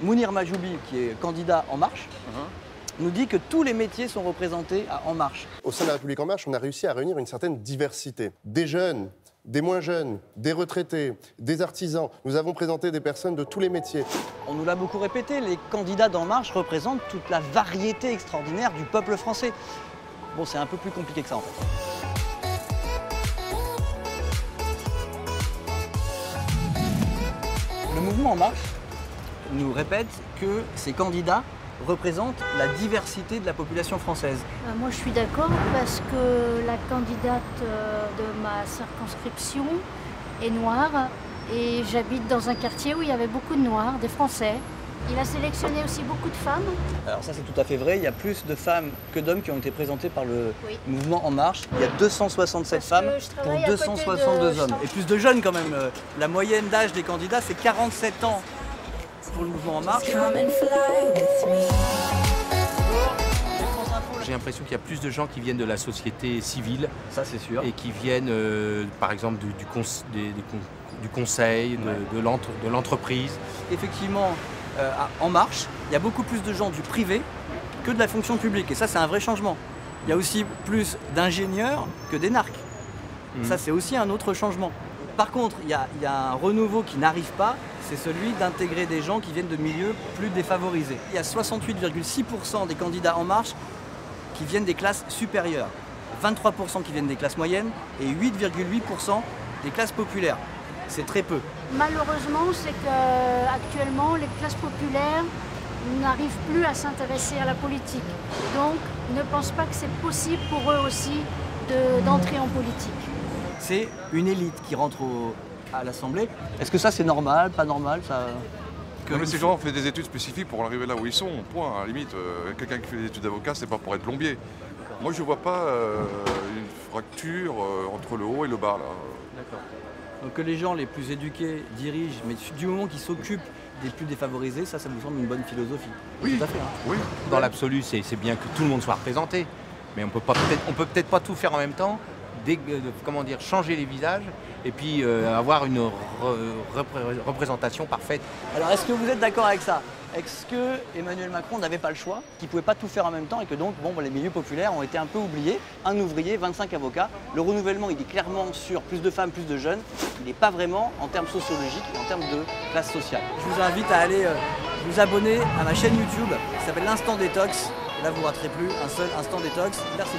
Mounir Majoubi, qui est candidat En Marche, nous dit que tous les métiers sont représentés à En Marche. Au sein de la République En Marche, on a réussi à réunir une certaine diversité. Des jeunes, des moins jeunes, des retraités, des artisans. Nous avons présenté des personnes de tous les métiers. On nous l'a beaucoup répété, les candidats d'En Marche représentent toute la variété extraordinaire du peuple français. Bon, c'est un peu plus compliqué que ça en fait. Le mouvement En Marche nous répète que ces candidats représentent la diversité de la population française. Moi, je suis d'accord parce que la candidate de ma circonscription est noire et j'habite dans un quartier où il y avait beaucoup de Noirs, des Français. Il a sélectionné aussi beaucoup de femmes. Alors ça, c'est tout à fait vrai. Il y a plus de femmes que d'hommes qui ont été présentées par le Oui. mouvement En Marche. Il y a 267 Parce femmes que je pour travaille à côté 262 de- hommes. Et plus de jeunes quand même. La moyenne d'âge des candidats, c'est 47 ans pour le mouvement En Marche. J'ai l'impression qu'il y a plus de gens qui viennent de la société civile Ça, c'est sûr. et qui viennent, par exemple, du conseil, de l'entreprise. Effectivement, En Marche, il y a beaucoup plus de gens du privé que de la fonction publique. Et ça, c'est un vrai changement. Il y a aussi plus d'ingénieurs que d'énarques. Ça, c'est aussi un autre changement. Par contre, il y a un renouveau qui n'arrive pas, c'est celui d'intégrer des gens qui viennent de milieux plus défavorisés. Il y a 68,6% des candidats En Marche qui viennent des classes supérieures, 23% qui viennent des classes moyennes et 8,8% des classes populaires. C'est très peu. Malheureusement, c'est qu'actuellement, les classes populaires n'arrivent plus à s'intéresser à la politique. Donc, ne pensent pas que c'est possible pour eux aussi d'entrer en politique. C'est une élite qui rentre à l'Assemblée. Est-ce que ça, c'est normal, pas normal ça... Non, mais ces gens ont fait des études spécifiques pour arriver là où ils sont, point. À la limite, quelqu'un qui fait des études d'avocat, c'est pas pour être plombier. Moi, je vois pas une fracture entre le haut et le bas, là. D'accord. Donc que les gens les plus éduqués dirigent, mais du moment qu'ils s'occupent des plus défavorisés, ça me semble une bonne philosophie. Oui. Tout à fait. Hein. Oui. Dans l'absolu, c'est bien que tout le monde soit représenté, mais on peut peut-être pas tout faire en même temps, changer les visages et puis avoir une représentation parfaite. Alors est-ce que vous êtes d'accord avec ça? Est-ce que Emmanuel Macron n'avait pas le choix, qu'il ne pouvait pas tout faire en même temps et que donc les milieux populaires ont été un peu oubliés? Un ouvrier, 25 avocats. Le renouvellement, il est clairement sur plus de femmes, plus de jeunes. Il n'est pas vraiment en termes sociologiques, mais en termes de classe sociale. Je vous invite à aller vous abonner à ma chaîne YouTube qui s'appelle l'Instant Détox. Et là, vous ne raterez plus un seul Instant Détox. Merci.